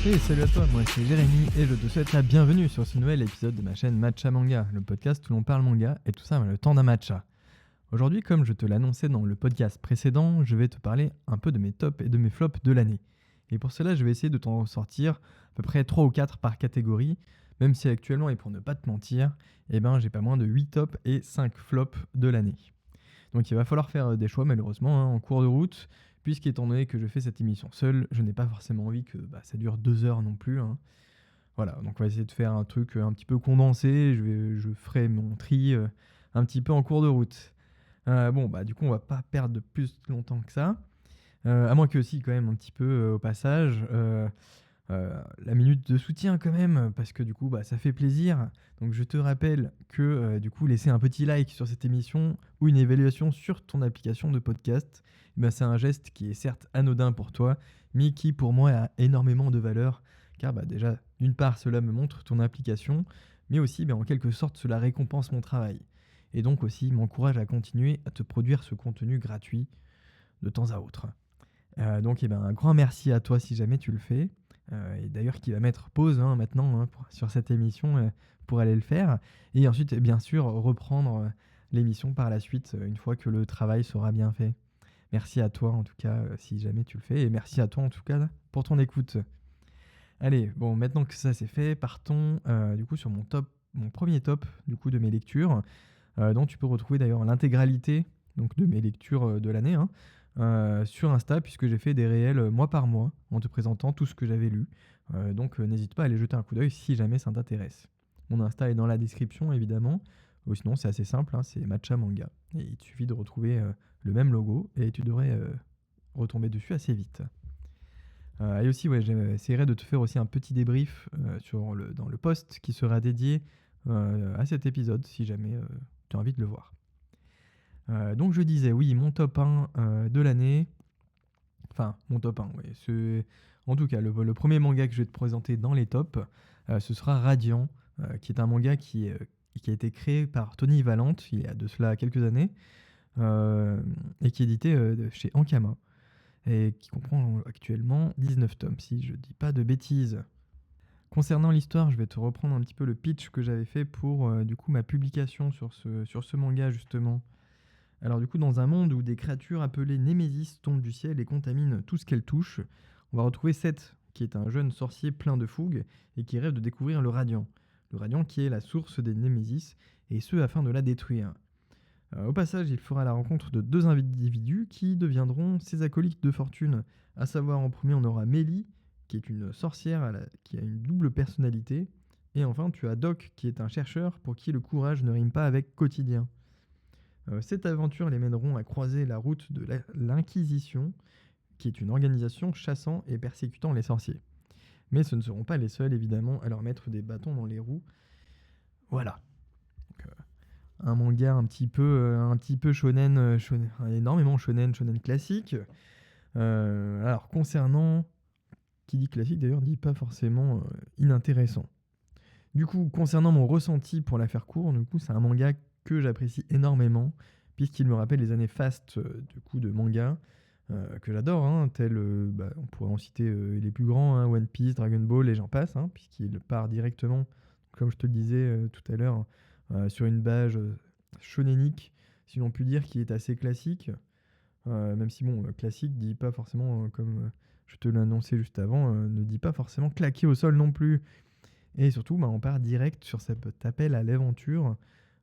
Hey, salut à toi, moi c'est Jérémy et je te souhaite la bienvenue sur ce nouvel épisode de ma chaîne Matcha Manga, le podcast où l'on parle manga et tout ça le temps d'un matcha. Aujourd'hui, comme je te l'annonçais dans le podcast précédent, je vais te parler un peu de mes tops et de mes flops de l'année. Et pour cela, je vais essayer de t'en sortir à peu près 3 ou 4 par catégorie, même si actuellement, et pour ne pas te mentir, j'ai pas moins de 8 tops et 5 flops de l'année. Donc il va falloir faire des choix malheureusement en cours de route, puisqu'étant donné que je fais cette émission seule, je n'ai pas forcément envie que ça dure 2 heures non plus. Voilà, donc on va essayer de faire un truc un petit peu condensé, je ferai mon tri un petit peu en cours de route. Du coup on va pas perdre de plus longtemps que ça, à moins que aussi quand même un petit peu au passage, la minute de soutien quand même, parce que du coup ça fait plaisir. Donc je te rappelle que du coup laisser un petit like sur cette émission ou une évaluation sur ton application de podcast, c'est un geste qui est certes anodin pour toi, mais qui pour moi a énormément de valeur, car déjà d'une part cela me montre ton application, mais aussi en quelque sorte cela récompense mon travail, et donc aussi m'encourage à continuer à te produire ce contenu gratuit de temps à autre. Donc un grand merci à toi si jamais tu le fais. Et d'ailleurs qui va mettre pause maintenant sur cette émission pour aller le faire. Et ensuite, bien sûr, reprendre l'émission par la suite une fois que le travail sera bien fait. Merci à toi en tout cas si jamais tu le fais. Et merci à toi en tout cas pour ton écoute. Allez, bon, maintenant que ça c'est fait, partons du coup sur mon premier top du coup de mes lectures, dont tu peux retrouver d'ailleurs l'intégralité donc de mes lectures de l'année, sur Insta, puisque j'ai fait des réels mois par mois en te présentant tout ce que j'avais lu. Donc n'hésite pas à aller jeter un coup d'œil si jamais ça t'intéresse. Mon Insta est dans la description évidemment, ou sinon c'est assez simple, c'est Matcha Manga. Et il te suffit de retrouver le même logo et tu devrais retomber dessus assez vite. Et aussi, j'essaierai de te faire aussi un petit débrief dans le post qui sera dédié à cet épisode si jamais tu as envie de le voir. Donc je disais, oui, mon top 1 de l'année. Enfin, mon top 1, oui. En tout cas, le premier manga que je vais te présenter dans les tops, ce sera Radiant, qui est un manga qui a été créé par Tony Valente il y a de cela quelques années, et qui est édité chez Ankama, et qui comprend actuellement 19 tomes, si je dis pas de bêtises. Concernant l'histoire, je vais te reprendre un petit peu le pitch que j'avais fait pour du coup ma publication sur ce manga justement. Alors du coup, dans un monde où des créatures appelées Némésis tombent du ciel et contaminent tout ce qu'elles touchent, on va retrouver Seth, qui est un jeune sorcier plein de fougue et qui rêve de découvrir le Radiant. Le Radiant qui est la source des Némésis, et ce afin de la détruire. Au passage, il fera la rencontre de 2 individus qui deviendront ses acolytes de fortune. À savoir, en premier, on aura Mélie, qui est une sorcière qui a une double personnalité. Et enfin, tu as Doc, qui est un chercheur pour qui le courage ne rime pas avec quotidien. Cette aventure les mèneront à croiser la route de l'Inquisition, qui est une organisation chassant et persécutant les sorciers. Mais ce ne seront pas les seuls, évidemment, à leur mettre des bâtons dans les roues. Voilà. Donc, un manga un petit peu shonen, énormément shonen classique. Alors, concernant... Qui dit classique, d'ailleurs, dit pas forcément inintéressant. Du coup, concernant mon ressenti pour la faire court, du coup, c'est un manga que j'apprécie énormément, puisqu'il me rappelle les années faste de manga, que j'adore, on pourrait en citer les plus grands, One Piece, Dragon Ball et j'en passe, puisqu'il part directement, comme je te le disais tout à l'heure, sur une base shonénique, si l'on peut dire, qui est assez classique, même si classique dit pas forcément, comme je te l'ai annoncé juste avant, ne dit pas forcément claquer au sol non plus. Et surtout, on part direct sur cet appel à l'aventure,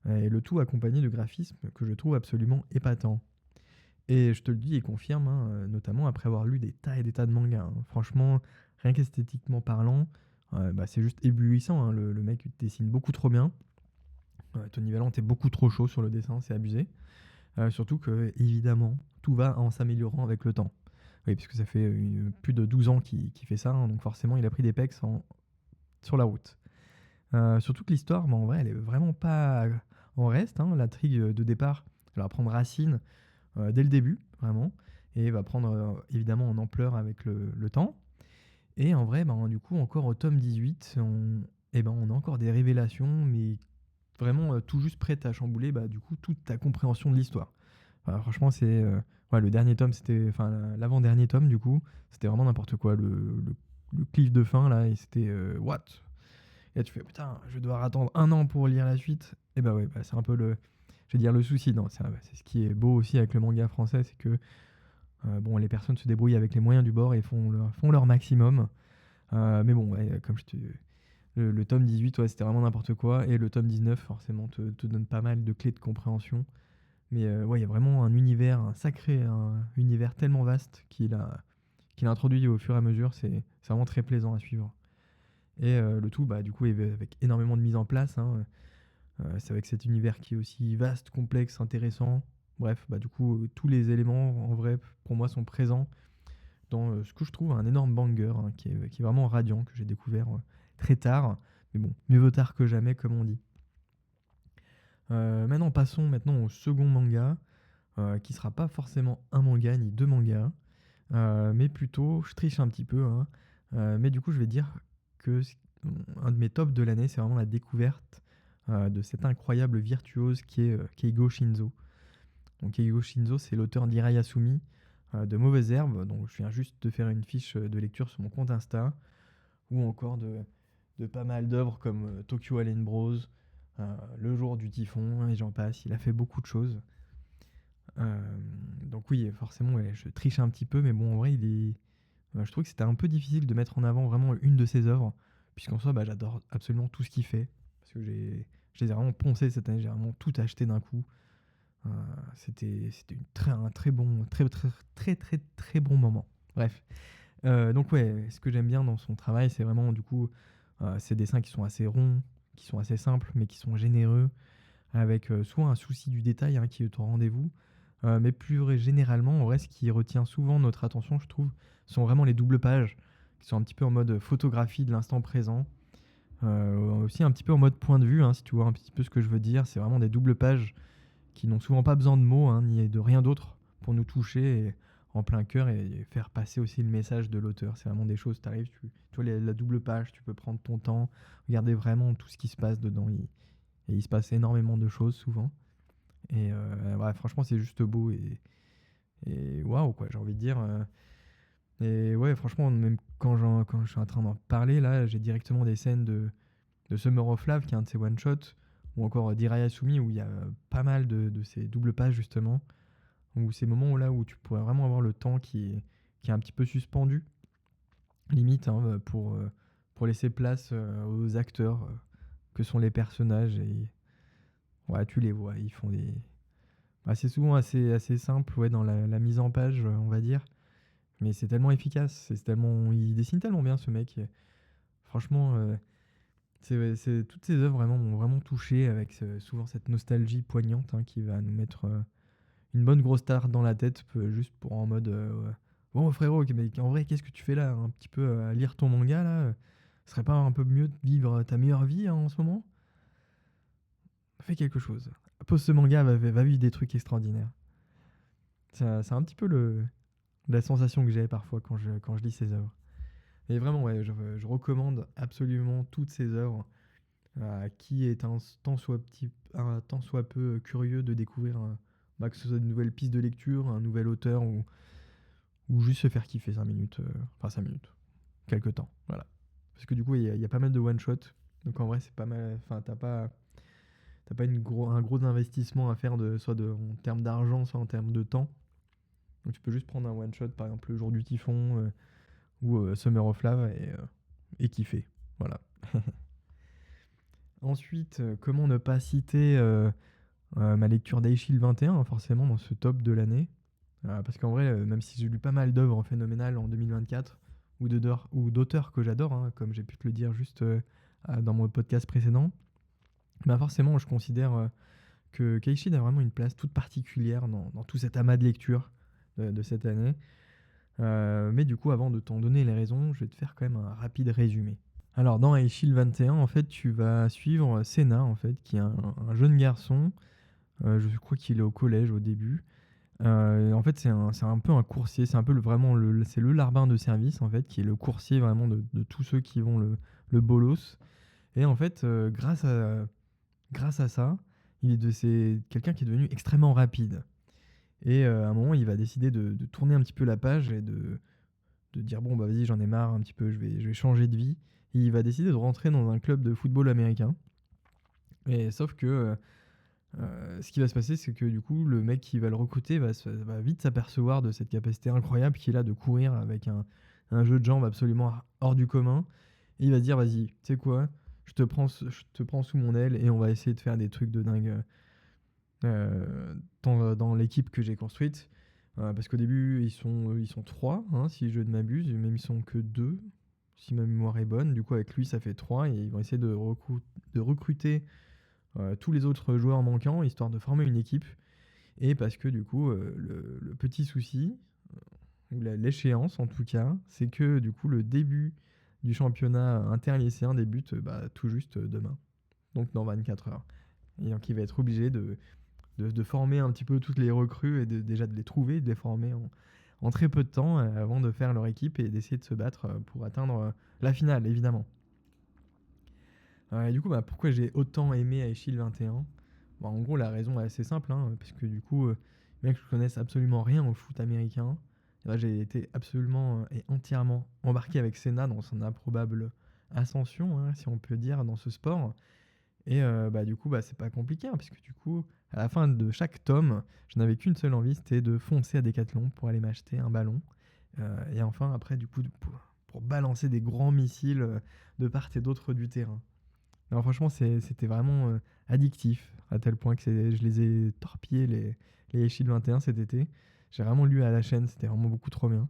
et le tout accompagné de graphismes que je trouve absolument épatants. Et je te le dis et confirme, notamment après avoir lu des tas et des tas de mangas. Franchement, rien qu'esthétiquement parlant, c'est juste éblouissant. Le mec dessine beaucoup trop bien. Tony Valente est beaucoup trop chaud sur le dessin, c'est abusé. Surtout que, évidemment, tout va en s'améliorant avec le temps. Oui, puisque ça fait plus de 12 ans qu'il fait ça, donc forcément il a pris des pecs sur la route. Surtout que l'histoire, en vrai, elle est vraiment pas en reste. L'intrigue de départ, elle va prendre racine dès le début, vraiment, et va prendre évidemment en ampleur avec le temps. Et en vrai, du coup, encore au tome 18, on a encore des révélations, mais vraiment tout juste prêtes à chambouler du coup toute ta compréhension de l'histoire. Franchement, c'est le dernier tome, l'avant-dernier tome, du coup, c'était vraiment n'importe quoi. Le cliff de fin là et c'était what? Et là tu fais putain, je vais devoir attendre 1 an pour lire la suite. Et bah ouais, c'est un peu je vais dire le souci. Non, c'est ce qui est beau aussi avec le manga français, c'est que bon, les personnes se débrouillent avec les moyens du bord et font leur maximum. Mais bon, ouais, comme le tome 18, ouais, c'était vraiment n'importe quoi. Et le tome 19, forcément, te donne pas mal de clés de compréhension. Mais ouais, il y a vraiment un univers tellement vaste qu'il a introduit au fur et à mesure. C'est vraiment très plaisant à suivre. Et le tout, bah, du coup, avec énormément de mise en place. Hein. C'est avec cet univers qui est aussi vaste, complexe, intéressant. Bref, bah, du coup, tous les éléments, en vrai, pour moi, sont présents dans ce que je trouve un énorme banger, hein, qui est vraiment radiant, que j'ai découvert très tard. Mais bon, mieux vaut tard que jamais, comme on dit. Passons maintenant au second manga, qui sera pas forcément un manga ni deux mangas, mais plutôt, je triche un petit peu, hein, mais du coup, je vais dire que un de mes tops de l'année, c'est vraiment la découverte de cet incroyable virtuose qui est Keigo Shinzo. Donc Keigo Shinzo, c'est l'auteur d'Irai Yasumi, de Mauvaises Herbes, donc je viens juste de faire une fiche de lecture sur mon compte Insta, ou encore de pas mal d'œuvres comme Tokyo Alien Bros, Le Jour du Typhon, et j'en passe. Il a fait beaucoup de choses. Donc oui, forcément, ouais, je triche un petit peu, mais bon, en vrai, je trouve que c'était un peu difficile de mettre en avant vraiment une de ses œuvres, puisqu'en soi, bah, j'adore absolument tout ce qu'il fait, parce que je les ai vraiment poncés cette année, j'ai vraiment tout acheté d'un coup. Euh, c'était un très bon, très bon moment. Bref. Donc ouais, ce que j'aime bien dans son travail, c'est vraiment du coup ces dessins qui sont assez ronds, qui sont assez simples, mais qui sont généreux, avec soit un souci du détail, hein, qui est au rendez-vous, mais plus généralement, en vrai, ce qui retient souvent notre attention, je trouve, sont vraiment les doubles pages, qui sont un petit peu en mode photographie de l'instant présent, aussi un petit peu en mode point de vue, hein, si tu vois un petit peu ce que je veux dire. C'est vraiment des doubles pages qui n'ont souvent pas besoin de mots, hein, ni de rien d'autre pour nous toucher en plein cœur et faire passer aussi le message de l'auteur. C'est vraiment des choses, t'arrives, tu vois la double page, tu peux prendre ton temps, regarder vraiment tout ce qui se passe dedans. Et il se passe énormément de choses souvent. Et ouais, franchement, c'est juste beau et waouh, quoi, j'ai envie de dire. Et ouais, franchement, même quand je suis en train d'en parler, là, j'ai directement des scènes de Summer of Love, qui est un de ses one-shots, ou encore d'Iraya Sumi, où il y a pas mal de ces doubles pages, justement, ou ces moments là où tu pourrais vraiment avoir le temps qui est un petit peu suspendu, limite, hein, pour laisser place aux acteurs que sont les personnages. Et ouais, tu les vois, ils font des. Bah, c'est souvent assez simple, ouais, dans la mise en page, on va dire. Mais c'est tellement efficace, il dessine tellement bien, ce mec. Et franchement, toutes ces œuvres vraiment m'ont vraiment touché, avec souvent cette nostalgie poignante, hein, qui va nous mettre une bonne grosse tarte dans la tête, juste pour en mode ouais. Bon frérot, ok, mais en vrai, qu'est-ce que tu fais là, un petit peu à lire ton manga là? Ce serait pas un peu mieux de vivre ta meilleure vie, hein, en ce moment? Fais quelque chose. Pose ce manga, va vivre des trucs extraordinaires. C'est un petit peu la sensation que j'ai parfois quand je lis ces œuvres. Et vraiment, ouais, je recommande absolument toutes ces œuvres à qui est un tant soit peu curieux de découvrir, bah, que ce soit une nouvelle piste de lecture, un nouvel auteur, ou juste se faire kiffer 5 minutes, enfin 5 minutes, quelques temps, voilà. Parce que du coup, il y a pas mal de one-shot, donc en vrai, c'est pas mal, enfin, t'as pas un gros investissement à faire, en termes d'argent, soit en termes de temps. Donc tu peux juste prendre un one-shot, par exemple le jour du typhon, ou Summer of Love, et kiffer, voilà. Ensuite, comment ne pas citer ma lecture d'Aishil 21, hein, forcément, dans ce top de l'année. Parce qu'en vrai, même si j'ai lu pas mal d'œuvres phénoménales en 2024, ou d'auteurs que j'adore, hein, comme j'ai pu te le dire juste dans mon podcast précédent, bah forcément, je considère que Keishid a vraiment une place toute particulière dans tout cet amas de lecture de cette année. Mais du coup, avant de t'en donner les raisons, je vais te faire quand même un rapide résumé. Alors, dans Aishil 21, en fait, tu vas suivre Senna, en fait, qui est un jeune garçon. Je crois qu'il est au collège au début. En fait, c'est un peu un coursier, c'est un peu c'est le larbin de service, en fait, qui est le coursier vraiment de tous ceux qui vont le bolos. Et en fait, grâce à ça, c'est quelqu'un qui est devenu extrêmement rapide. Et à un moment, il va décider de tourner un petit peu la page et de dire bon bah vas-y j'en ai marre un petit peu, je vais changer de vie. Et il va décider de rentrer dans un club de football américain. Et sauf que ce qui va se passer, c'est que du coup le mec qui va le recruter va vite s'apercevoir de cette capacité incroyable qu'il a de courir avec un jeu de jambes absolument hors du commun. Et il va se dire vas-y, tu sais quoi, je te prends sous mon aile et on va essayer de faire des trucs de dingue dans l'équipe que j'ai construite. Parce qu'au début, ils sont trois, hein, si je ne m'abuse, même ils sont que deux, si ma mémoire est bonne. Du coup, avec lui, ça fait trois, et ils vont essayer de recruter tous les autres joueurs manquants, histoire de former une équipe. Et parce que du coup, le petit souci, ou l'échéance en tout cas, c'est que du coup, le début du championnat interlycéen débute tout juste demain, donc dans 24 heures. Et donc, il va être obligé de former un petit peu toutes les recrues et déjà de les trouver, de les former en très peu de temps avant de faire leur équipe et d'essayer de se battre pour atteindre la finale, évidemment. Et du coup, pourquoi j'ai autant aimé Aishil 21? En gros, la raison est assez simple, hein, parce que du coup, bien que je connaisse absolument rien au foot américain, j'ai été absolument et entièrement embarqué avec Senna dans son improbable ascension, hein, si on peut dire, dans ce sport. Et du coup, c'est pas compliqué, hein, puisque du coup, à la fin de chaque tome, je n'avais qu'une seule envie, c'était de foncer à Decathlon pour aller m'acheter un ballon. Et enfin, après, du coup, pour balancer des grands missiles de part et d'autre du terrain. Alors franchement, c'était vraiment addictif, à tel point que je les ai torpillés, les Shield 21 cet été. J'ai vraiment lu à la chaîne, c'était vraiment beaucoup trop bien.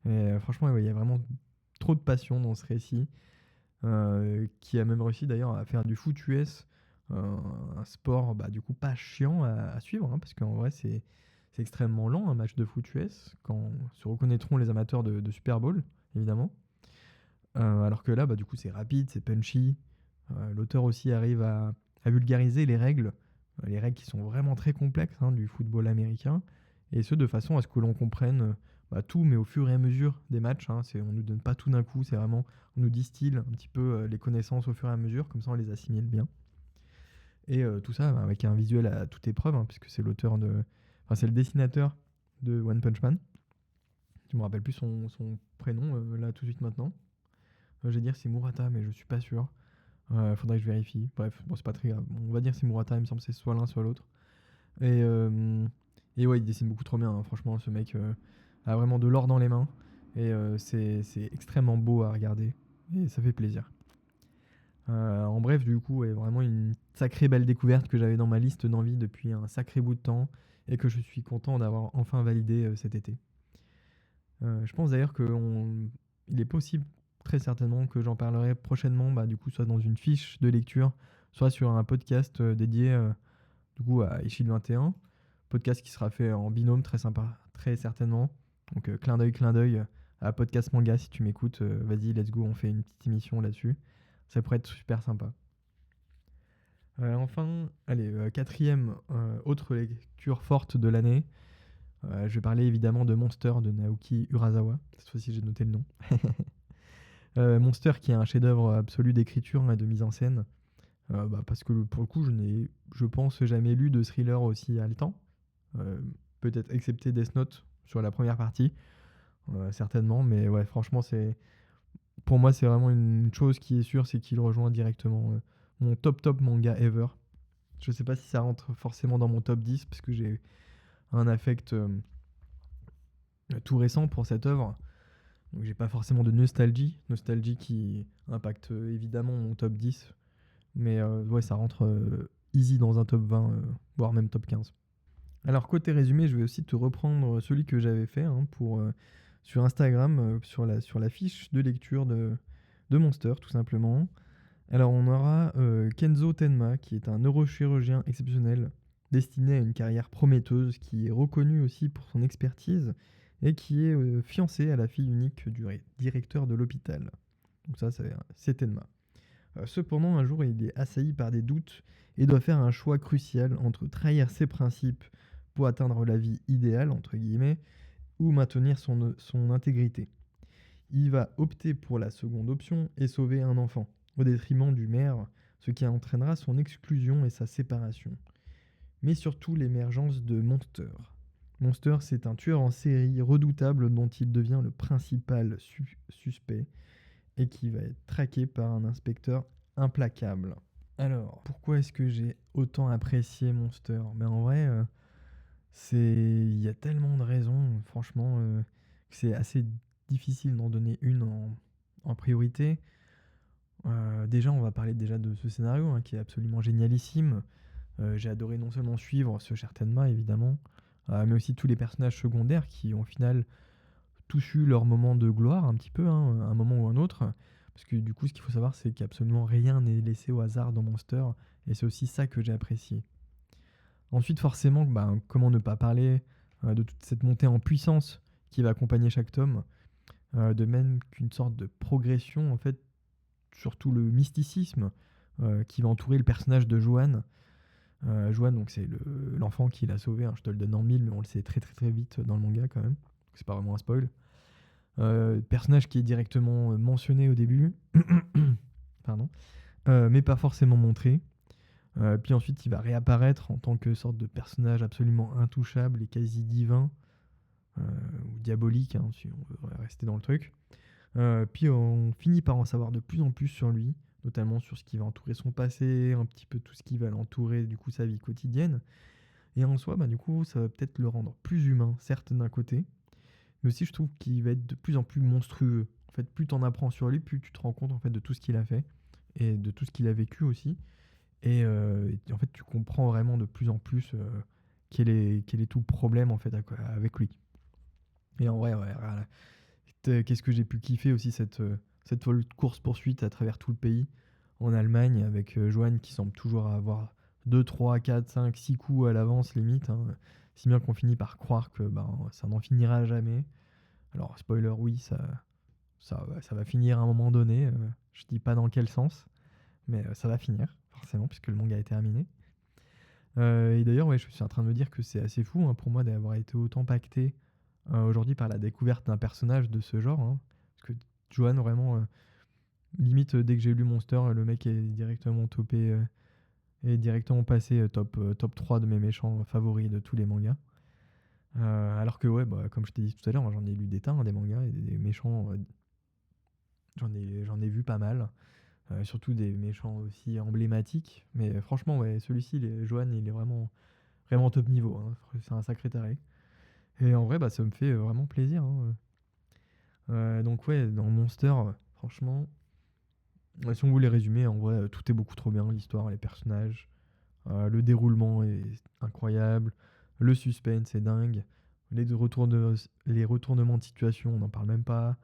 Et franchement, ouais, il y a vraiment trop de passion dans ce récit. Qui a même réussi d'ailleurs à faire du foot US, un sport du coup pas chiant à suivre, hein, parce qu'en vrai c'est extrêmement lent un match de foot US, quand se reconnaîtront les amateurs de Super Bowl, évidemment. Alors que là, du coup c'est rapide, c'est punchy. L'auteur aussi arrive à vulgariser les règles qui sont vraiment très complexes, hein, du football américain, et ce de façon à ce que l'on comprenne tout, mais au fur et à mesure des matchs, hein. On ne nous donne pas tout d'un coup, c'est vraiment, on nous distille un petit peu les connaissances au fur et à mesure, comme ça on les assimile bien. Et tout ça avec un visuel à toute épreuve, hein, puisque c'est c'est le dessinateur de One Punch Man. Je me rappelle plus son prénom là tout de suite maintenant. Je vais dire c'est Murata, mais je suis pas sûr. Faudrait que je vérifie. Bref, bon, c'est pas très grave. On va dire c'est Murata, il me semble que c'est soit l'un soit l'autre. Et, ouais, il dessine beaucoup trop bien, hein. Franchement, ce mec a vraiment de l'or dans les mains. Et c'est extrêmement beau à regarder. Et ça fait plaisir. En bref, du coup, ouais, vraiment une sacrée belle découverte que j'avais dans ma liste d'envie depuis un sacré bout de temps. Et que je suis content d'avoir enfin validé cet été. Je pense d'ailleurs qu'il est possible, très certainement, que j'en parlerai prochainement, du coup, soit dans une fiche de lecture, soit sur un podcast dédié du coup à Ishii 21. Podcast qui sera fait en binôme, très sympa, très certainement. Donc clin d'œil à Podcast Manga, si tu m'écoutes, vas-y, let's go, on fait une petite émission là-dessus. Ça pourrait être super sympa. Enfin, allez, quatrième autre lecture forte de l'année. Je vais parler évidemment de Monster de Naoki Urasawa. Cette fois-ci, j'ai noté le nom. Monster qui est un chef-d'œuvre absolu d'écriture et de mise en scène. Parce que pour le coup, je n'ai, je pense, jamais lu de thriller aussi haletant. Peut-être excepté Death Note sur la première partie, certainement. Mais ouais, franchement, pour moi, c'est vraiment une chose qui est sûre, c'est qu'il rejoint directement mon top manga ever. Je sais pas si ça rentre forcément dans mon top 10, parce que j'ai un affect tout récent pour cette œuvre. Donc j'ai pas forcément de nostalgie qui impacte évidemment mon top 10. Mais ouais, ça rentre easy dans un top 20, voire même top 15. Alors côté résumé, je vais aussi te reprendre celui que j'avais fait, hein, sur Instagram, sur la fiche de lecture de Monster, tout simplement. Alors on aura Kenzo Tenma, qui est un neurochirurgien exceptionnel, destiné à une carrière prometteuse, qui est reconnu aussi pour son expertise, et qui est fiancé à la fille unique du directeur de l'hôpital. Donc ça, c'est Tenma. Cependant, un jour, il est assailli par des doutes et doit faire un choix crucial entre trahir ses principes pour atteindre la vie idéale, entre guillemets, ou maintenir son intégrité. Il va opter pour la seconde option et sauver un enfant, au détriment du maire, ce qui entraînera son exclusion et sa séparation. Mais surtout l'émergence de Monster, Monster, c'est un tueur en série redoutable dont il devient le principal suspect et qui va être traqué par un inspecteur implacable. Alors, pourquoi est-ce que j'ai autant apprécié Monster? Mais en vrai, il y a tellement de raisons, franchement, que c'est assez difficile d'en donner une en priorité. Déjà, on va parler déjà de ce scénario hein, qui est absolument génialissime. J'ai adoré non seulement suivre ce cher Tenma, évidemment, mais aussi tous les personnages secondaires qui ont au final tous eu leur moment de gloire, un petit peu, hein, un moment ou un autre. Parce que du coup, ce qu'il faut savoir, c'est qu'absolument rien n'est laissé au hasard dans Monster, et c'est aussi ça que j'ai apprécié. Ensuite, forcément, comment ne pas parler de toute cette montée en puissance qui va accompagner chaque tome, de même qu'une sorte de progression, en fait, surtout le mysticisme qui va entourer le personnage de Johan. Johan, donc c'est l'enfant qui l'a sauvé, hein, je te le donne en mille, mais on le sait très très très vite dans le manga quand même, donc c'est pas vraiment un spoil. Personnage qui est directement mentionné au début, pardon, mais pas forcément montré. Puis ensuite, il va réapparaître en tant que sorte de personnage absolument intouchable et quasi divin, ou diabolique, hein, si on veut rester dans le truc. Puis on finit par en savoir de plus en plus sur lui, notamment sur ce qui va entourer son passé, un petit peu tout ce qui va l'entourer, du coup sa vie quotidienne. Et en soi, du coup, ça va peut-être le rendre plus humain, certes d'un côté, mais aussi je trouve qu'il va être de plus en plus monstrueux. En fait, plus t'en apprends sur lui, plus tu te rends compte en fait de tout ce qu'il a fait et de tout ce qu'il a vécu aussi. Et en fait, tu comprends vraiment de plus en plus quel est tout le problème en fait avec lui. Et en vrai, ouais, voilà. Qu'est-ce que j'ai pu kiffer aussi cette folle course-poursuite à travers tout le pays, en Allemagne, avec Johan qui semble toujours avoir 2, 3, 4, 5, 6 coups à l'avance limite, hein, si bien qu'on finit par croire que ça n'en finira jamais. Alors, spoiler, oui, ça va finir à un moment donné, je dis pas dans quel sens, mais ça va finir, forcément, puisque le manga est terminé. Et d'ailleurs, ouais, je suis en train de me dire que c'est assez fou hein, pour moi d'avoir été autant pacté aujourd'hui par la découverte d'un personnage de ce genre. Hein, parce que Johan, vraiment, limite, dès que j'ai lu Monster, le mec est directement topé, est directement passé top 3 de mes méchants favoris de tous les mangas. Alors que, ouais, comme je t'ai dit tout à l'heure, hein, j'en ai lu des tas, hein, des mangas, et des méchants, j'en ai vu pas mal. Surtout des méchants aussi emblématiques. Mais franchement, ouais, celui-ci, Johan, il est vraiment, vraiment top niveau. Hein. C'est un sacré taré. Et en vrai, ça me fait vraiment plaisir. Hein. Donc ouais, dans Monster, franchement, si on voulait résumer, en vrai, tout est beaucoup trop bien. L'histoire, les personnages, le déroulement est incroyable, le suspense est dingue, les retournements de situation, on n'en parle même pas,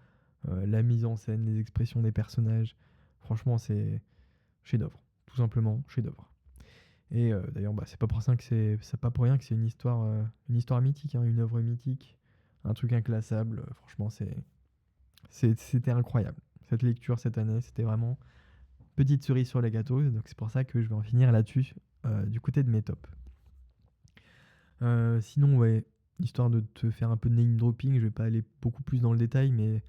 la mise en scène, les expressions des personnages, franchement, c'est chef-d'œuvre, tout simplement chef-d'œuvre. Et d'ailleurs, c'est pas pour ça que c'est pas pour rien que c'est une histoire mythique, hein, une œuvre mythique, un truc inclassable. Franchement, c'était incroyable. Cette lecture cette année, c'était vraiment petite cerise sur les gâteaux. Donc c'est pour ça que je vais en finir là-dessus, du côté de mes tops. Sinon, ouais, histoire de te faire un peu de name dropping, je vais pas aller beaucoup plus dans le détail, mais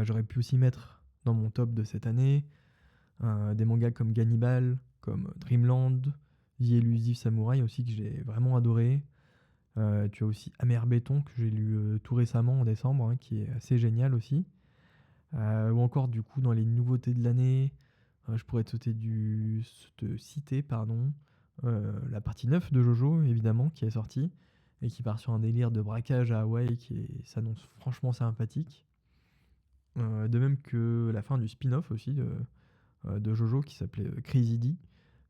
j'aurais pu aussi mettre dans mon top de cette année des mangas comme Gannibal, comme Dreamland, The Elusive Samurai aussi que j'ai vraiment adoré. Tu as aussi Amer Béton que j'ai lu tout récemment en décembre, hein, qui est assez génial aussi. Ou encore du coup dans les nouveautés de l'année, je pourrais te citer pardon, la partie 9 de Jojo évidemment qui est sortie et qui part sur un délire de braquage à Hawaï s'annonce franchement sympathique. De même que la fin du spin-off aussi de Jojo qui s'appelait Crazy D,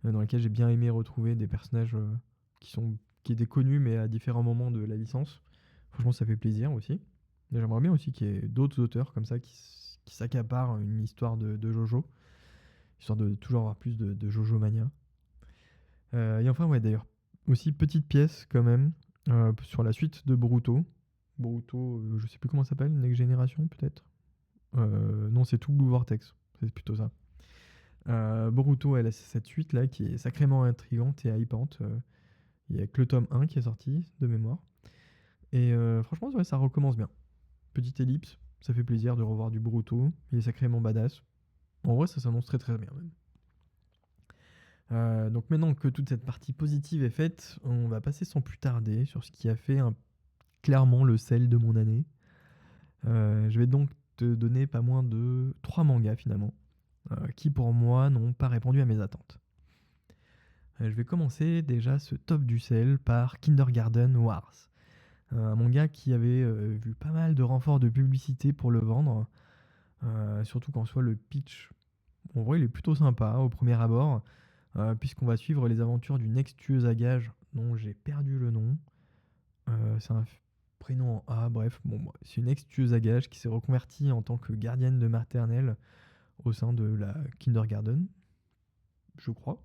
dans lequel j'ai bien aimé retrouver des personnages qui étaient connus mais à différents moments de la licence. Franchement, ça fait plaisir aussi. Et j'aimerais bien aussi qu'il y ait d'autres auteurs comme ça qui s'accaparent une histoire de Jojo, histoire de toujours avoir plus de Jojo Mania. Et enfin, ouais, d'ailleurs, aussi petite pièce quand même sur la suite de Boruto. Boruto, je sais plus comment ça s'appelle, Next Generation peut-être. Non, c'est tout Blue Vortex, c'est plutôt ça. Boruto, elle a cette suite là qui est sacrément intrigante et hypante. Il y a que le tome 1 qui est sorti de mémoire. Et franchement, ouais, ça recommence bien. Petite ellipse, ça fait plaisir de revoir du Boruto. Il est sacrément badass. En vrai, ça s'annonce très très bien même. Donc maintenant que toute cette partie positive est faite, on va passer sans plus tarder sur ce qui a fait un clairement le sel de mon année. Je vais donc te donner pas moins de 3 mangas finalement, qui pour moi n'ont pas répondu à mes attentes. Je vais commencer déjà ce top du sel par Kindergarten Wars. Un manga qui avait vu pas mal de renforts de publicité pour le vendre, surtout qu'en soi le pitch, en vrai il est plutôt sympa au premier abord, puisqu'on va suivre les aventures d'une ex-tueuse à gages dont j'ai perdu le nom. C'est un prénom en A, bref, c'est une ex-tueuse à gages qui s'est reconvertie en tant que gardienne de maternelle au sein de la Kindergarten, je crois.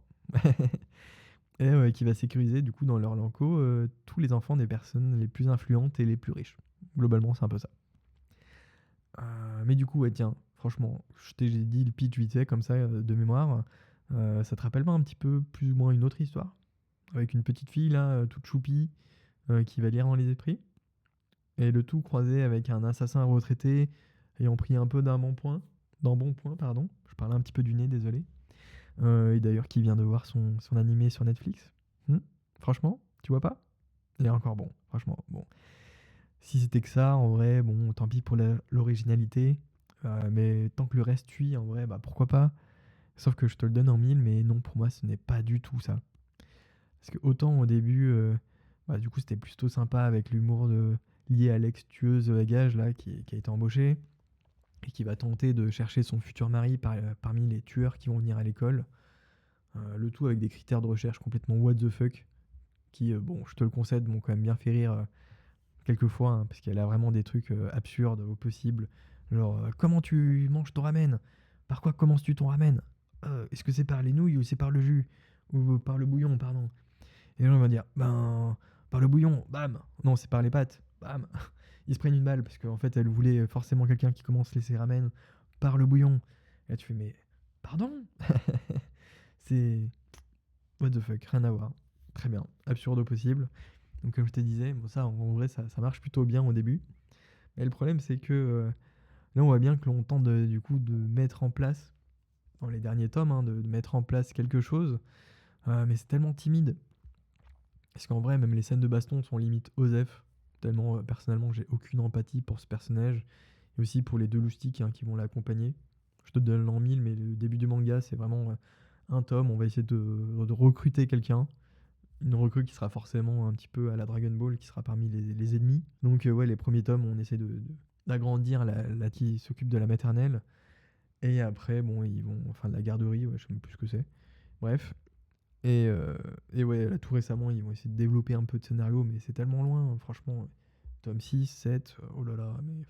Et qui va sécuriser du coup dans leur Lanco tous les enfants des personnes les plus influentes et les plus riches. Globalement, c'est un peu ça. Mais du coup, ouais, tiens, franchement, j'ai dit le pitch vite fait comme ça de mémoire. Ça te rappelle pas un petit peu plus ou moins une autre histoire? Avec une petite fille là, toute choupie, qui va lire dans les esprits. Et le tout croisé avec un assassin retraité ayant pris un peu d'un bon point, pardon. Je parlais un petit peu du nez, désolé. Et d'ailleurs qui vient de voir son animé sur Netflix. Franchement, tu vois pas? Il est encore bon, franchement, bon. Si c'était que ça, en vrai, bon, tant pis pour l'originalité, mais tant que le reste suit, en vrai, bah pourquoi pas? Sauf que je te le donne en mille, mais non, pour moi, ce n'est pas du tout ça. Parce que autant au début, bah, du coup, c'était plutôt sympa avec l'humour lié à l'ex-tueuse à gages, là, qui a été embauchée, et qui va tenter de chercher son futur mari parmi les tueurs qui vont venir à l'école. Le tout avec des critères de recherche complètement what the fuck, qui, bon, je te le concède, m'ont quand même bien fait rire quelquefois, hein, parce qu'elle a vraiment des trucs absurdes au possible. Genre, comment tu manges ton ramen? Par quoi commences-tu ton ramen? Est-ce que c'est par les nouilles ou c'est par le jus? Ou par le bouillon, pardon. Et les gens vont dire, ben, par le bouillon, bam. Non, c'est par les pâtes, bam. Ils se prennent une balle parce qu'en fait, elle voulait forcément quelqu'un qui commence ses ramen par le bouillon. Et là, tu fais, mais pardon? C'est what the fuck, rien à voir. Très bien, absurde au possible. Donc comme je te disais, bon ça en vrai ça marche plutôt bien au début. Mais le problème c'est que là on voit bien que l'on tente du coup de mettre en place, dans les derniers tomes, hein, de mettre en place quelque chose, mais c'est tellement timide. Parce qu'en vrai même les scènes de baston sont limite osef, tellement personnellement j'ai aucune empathie pour ce personnage, et aussi pour les deux loustiques hein, qui vont l'accompagner. Je te donne l'an 1000, mais le début du manga c'est vraiment un tome, on va essayer de recruter quelqu'un. Une recrue qui sera forcément un petit peu à la Dragon Ball, qui sera parmi les ennemis. Donc ouais, les premiers tomes, on essaie d'agrandir la qui s'occupe de la maternelle. Et après, bon, ils vont... Enfin, de la garderie, ouais, je sais même plus ce que c'est. Bref. Et ouais, là, tout récemment, ils vont essayer de développer un peu de scénario, mais c'est tellement loin, hein, franchement. Tome 6, 7, oh là là, mais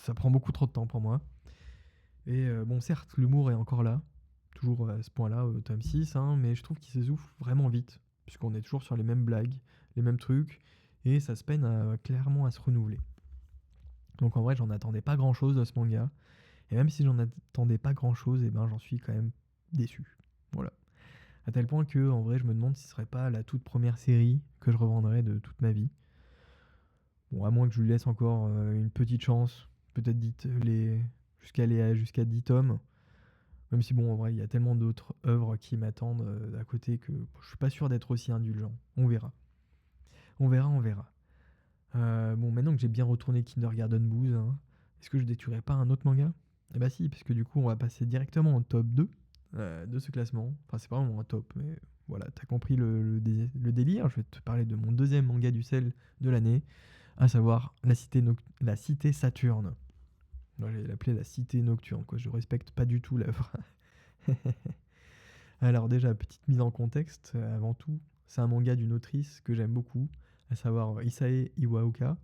ça prend beaucoup trop de temps pour moi. Et bon, certes, l'humour est encore là, toujours à ce point-là, au tome 6, hein, mais je trouve qu'il s'essouffle vraiment vite, puisqu'on est toujours sur les mêmes blagues, les mêmes trucs, et ça se peine clairement à se renouveler. Donc en vrai, j'en attendais pas grand-chose de ce manga, et même si j'en attendais pas grand-chose, et ben j'en suis quand même déçu. Voilà. À tel point que, en vrai, je me demande si ce serait pas la toute première série que je revendrais de toute ma vie. Bon, à moins que je lui laisse encore une petite chance, peut-être jusqu'à 10 tomes. Même si bon, en vrai, il y a tellement d'autres œuvres qui m'attendent à côté que je suis pas sûr d'être aussi indulgent. On verra. On verra, on verra. Bon, maintenant que j'ai bien retourné Kindergarten Blues, hein, est-ce que je détuerais pas un autre manga? Eh bah si, parce que du coup, on va passer directement au top 2 de ce classement. Enfin, c'est pas vraiment un top, mais voilà, t'as compris le délire. Je vais te parler de mon deuxième manga du sel de l'année, à savoir la cité Saturne. Moi, j'allais l'appeler la cité nocturne, quoi. Je respecte pas du tout l'œuvre. Alors déjà, petite mise en contexte, avant tout, c'est un manga d'une autrice que j'aime beaucoup, à savoir Isae Iwaoka,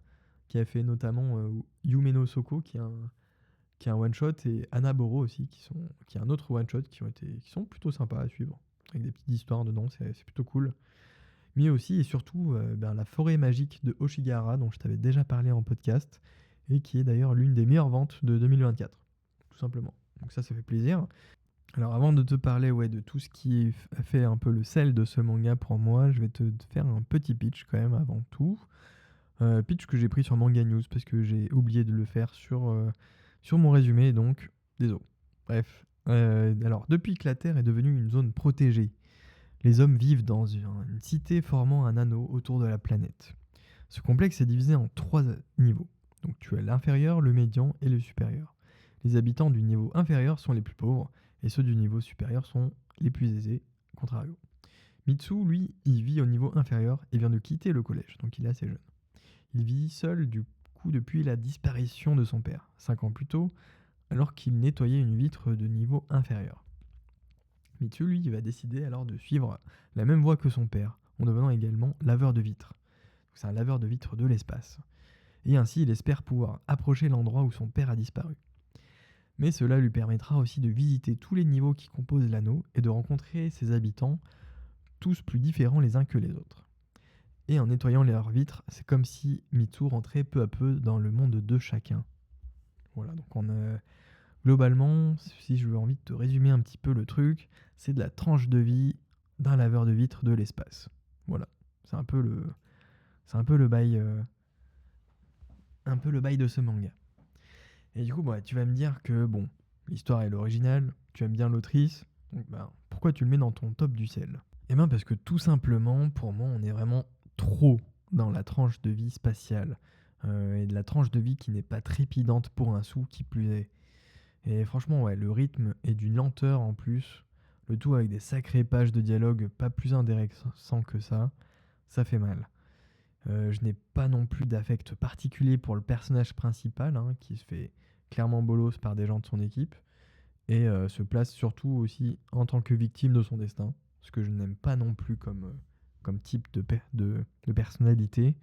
qui a fait notamment Yume no Soko, qui est un one-shot, et Anaboro aussi, qui est un autre one-shot, qui sont plutôt sympas à suivre, avec des petites histoires dedans, c'est plutôt cool. Mais aussi et surtout, La forêt magique de Hoshigahara, dont je t'avais déjà parlé en podcast, et qui est d'ailleurs l'une des meilleures ventes de 2024, tout simplement. Donc ça fait plaisir. Alors avant de te parler de tout ce qui a fait un peu le sel de ce manga pour moi, je vais te faire un petit pitch quand même avant tout. Pitch que j'ai pris sur Manga News parce que j'ai oublié de le faire sur mon résumé, donc désolé. Bref, alors depuis que la Terre est devenue une zone protégée, les hommes vivent dans une cité formant un anneau autour de la planète. Ce complexe est divisé en 3 niveaux. Donc tu as l'inférieur, le médian et le supérieur. Les habitants du niveau inférieur sont les plus pauvres et ceux du niveau supérieur sont les plus aisés, contrario. Mitsu, lui, il vit au niveau inférieur et vient de quitter le collège, donc il est assez jeune. Il vit seul du coup depuis la disparition de son père, 5 ans plus tôt, alors qu'il nettoyait une vitre de niveau inférieur. Mitsu, lui, va décider alors de suivre la même voie que son père, en devenant également laveur de vitres. C'est un laveur de vitres de l'espace. Et ainsi, il espère pouvoir approcher l'endroit où son père a disparu. Mais cela lui permettra aussi de visiter tous les niveaux qui composent l'anneau et de rencontrer ses habitants, tous plus différents les uns que les autres. Et en nettoyant leurs vitres, c'est comme si Mitsu rentrait peu à peu dans le monde de chacun. Voilà, donc globalement, si je veux envie de te résumer un petit peu le truc, c'est de la tranche de vie d'un laveur de vitres de l'espace. Voilà, c'est un peu le bail, de ce manga. Et du coup, tu vas me dire que bon, l'histoire est originale, tu aimes bien l'autrice, donc pourquoi tu le mets dans ton top du sel? Eh bien parce que tout simplement, pour moi, on est vraiment trop dans la tranche de vie spatiale. Et de la tranche de vie qui n'est pas trépidante pour un sou qui plus est. Et franchement, ouais, le rythme est d'une lenteur en plus, le tout avec des sacrées pages de dialogue pas plus intéressants que ça fait mal. Je n'ai pas non plus d'affect particulier pour le personnage principal, qui se fait clairement bolos par des gens de son équipe, et se place surtout aussi en tant que victime de son destin, ce que je n'aime pas non plus comme type de personnalité.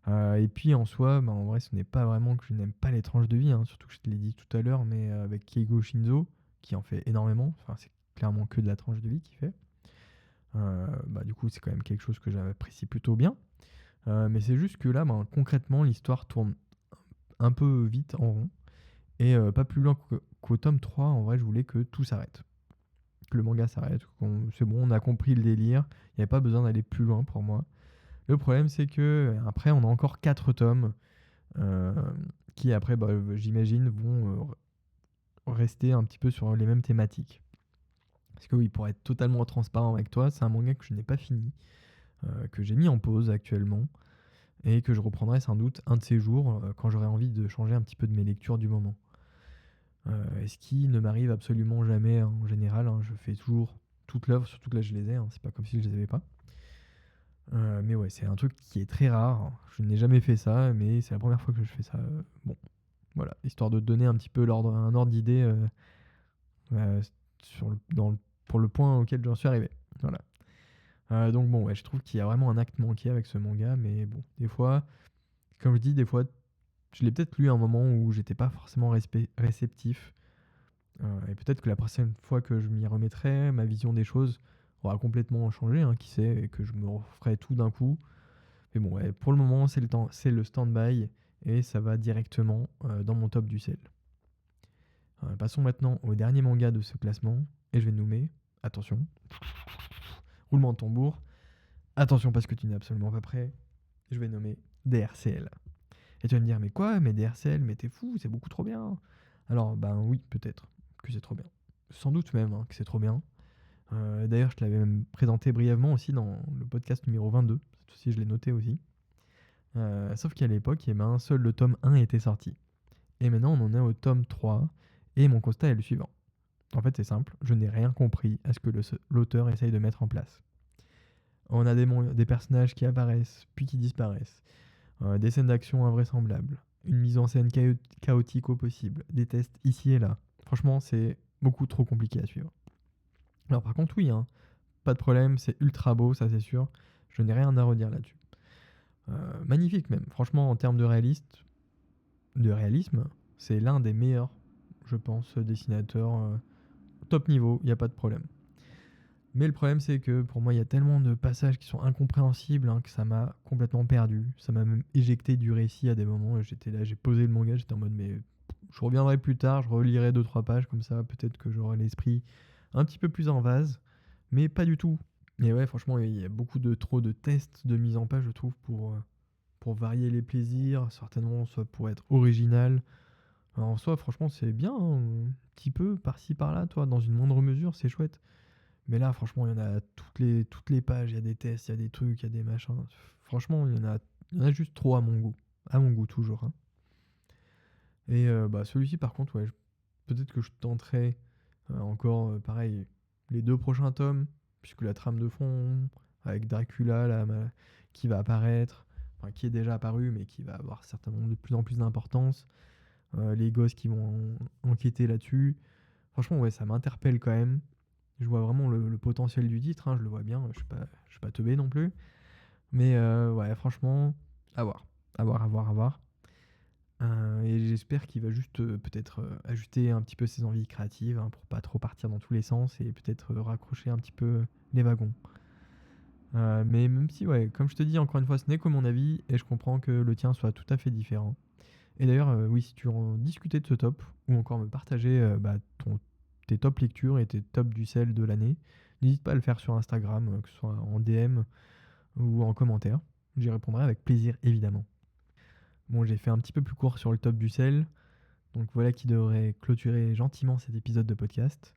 Et puis en soi, en vrai, ce n'est pas vraiment que je n'aime pas les tranches de vie, surtout que je te l'ai dit tout à l'heure, mais avec Keigo Shinzo, qui en fait énormément, enfin c'est clairement que de la tranche de vie qu'il fait. Du coup, c'est quand même quelque chose que j'apprécie plutôt bien. Mais c'est juste que là, concrètement, l'histoire tourne un peu vite en rond. Et pas plus loin qu'au tome 3, en vrai, je voulais que tout s'arrête. Que le manga s'arrête. C'est bon, on a compris le délire. Il n'y avait pas besoin d'aller plus loin pour moi. Le problème, c'est que après, on a encore 4 tomes qui, après, j'imagine, vont rester un petit peu sur les mêmes thématiques. Parce que oui, pour être totalement transparent avec toi, c'est un manga que je n'ai pas fini, que j'ai mis en pause actuellement, et que je reprendrai sans doute un de ces jours quand j'aurai envie de changer un petit peu de mes lectures du moment. Ce qui ne m'arrive absolument jamais en général, je fais toujours toute l'œuvre, surtout que là je les ai, c'est pas comme si je les avais pas. Mais ouais, c'est un truc qui est très rare, je n'ai jamais fait ça, mais c'est la première fois que je fais ça. Bon, voilà, histoire de te donner un petit peu un ordre d'idée pour le point auquel j'en suis arrivé. Voilà. Donc bon, ouais, je trouve qu'il y a vraiment un acte manqué avec ce manga, mais bon, des fois, comme je dis, des fois, je l'ai peut-être lu à un moment où j'étais pas forcément réceptif. Et peut-être que la prochaine fois que je m'y remettrai, ma vision des choses aura complètement changé, qui sait, et que je me referai tout d'un coup. Mais bon, ouais, pour le moment, c'est le stand-by, et ça va directement dans mon top du sel. Passons maintenant au dernier manga de ce classement, et je vais nommer, attention, roulement de tambour, attention parce que tu n'es absolument pas prêt, je vais nommer DRCL. Et tu vas me dire, mais quoi, mais DRCL, mais t'es fou, c'est beaucoup trop bien. Alors, oui, peut-être que c'est trop bien. Sans doute même que c'est trop bien. D'ailleurs, je te l'avais même présenté brièvement aussi dans le podcast numéro 22. Cette fois-ci, je l'ai noté aussi. Sauf qu'à l'époque, seul le tome 1 était sorti. Et maintenant, on en est au tome 3. Et mon constat est le suivant. En fait, c'est simple, je n'ai rien compris à ce que l'auteur essaye de mettre en place. On a des personnages qui apparaissent, puis qui disparaissent. Des scènes d'action invraisemblables. Une mise en scène chaotique au possible. Des tests ici et là. Franchement, c'est beaucoup trop compliqué à suivre. Alors par contre, oui, pas de problème, c'est ultra beau, ça c'est sûr. Je n'ai rien à redire là-dessus. Magnifique même. Franchement, en termes de réalisme, c'est l'un des meilleurs, je pense, dessinateurs top niveau, il n'y a pas de problème. Mais le problème, c'est que pour moi, il y a tellement de passages qui sont incompréhensibles que ça m'a complètement perdu. Ça m'a même éjecté du récit à des moments. J'étais là, j'ai posé le manga, j'étais en mode, mais je reviendrai plus tard, je relirai 2-3 pages, comme ça, peut-être que j'aurai l'esprit un petit peu plus en vase. Mais pas du tout. Et ouais, franchement, il y a trop de tests de mise en page, je trouve, pour varier les plaisirs, certainement, soit pour être original. Alors, en soi, franchement, c'est bien, un petit peu par-ci par-là, toi, dans une moindre mesure, c'est chouette. Mais là, franchement, il y en a toutes les pages, il y a des tests, il y a des trucs, il y a des machins. Franchement, il y en a Il y en a juste trop à mon goût. À mon goût, toujours, hein. Et celui-ci, par contre, ouais, peut-être que je tenterai encore, pareil, les 2 prochains tomes, puisque la trame de fond, avec Dracula, là, qui va apparaître, enfin, qui est déjà apparu, mais qui va avoir certainement de plus en plus d'importance. Les gosses qui vont enquêter là-dessus. Franchement, ouais, ça m'interpelle quand même. Je vois vraiment le potentiel du titre, hein, je le vois bien, je suis pas teubé non plus. Mais ouais, franchement, à voir. À voir, à voir, à voir. Et j'espère qu'il va juste peut-être ajuster un petit peu ses envies créatives, hein, pour pas trop partir dans tous les sens et peut-être raccrocher un petit peu les wagons. Mais même si, ouais, comme je te dis, encore une fois, ce n'est que mon avis et je comprends que le tien soit tout à fait différent. Et d'ailleurs, oui, si tu veux en discuter de ce top ou encore me partager tes top lectures et tes top du sel de l'année, n'hésite pas à le faire sur Instagram, que ce soit en DM ou en commentaire. J'y répondrai avec plaisir, évidemment. Bon, j'ai fait un petit peu plus court sur le top du sel, donc voilà qui devrait clôturer gentiment cet épisode de podcast.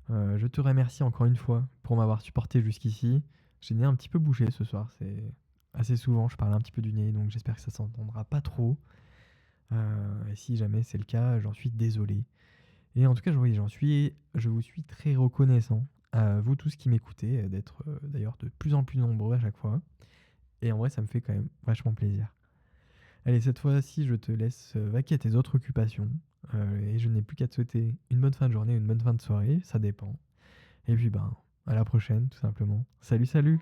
Je te remercie encore une fois pour m'avoir supporté jusqu'ici. J'ai le nez un petit peu bouché ce soir, c'est assez souvent, je parle un petit peu du nez, donc j'espère que ça s'entendra pas trop. Et si jamais c'est le cas, j'en suis désolé. Et en tout cas, oui, je vous suis très reconnaissant à vous tous qui m'écoutez, d'être d'ailleurs de plus en plus nombreux à chaque fois. Et en vrai, ça me fait quand même vachement plaisir. Allez, cette fois-ci, je te laisse vaquer à tes autres occupations. Et je n'ai plus qu'à te souhaiter une bonne fin de journée, une bonne fin de soirée, ça dépend. Et puis, à la prochaine, tout simplement. Salut, salut!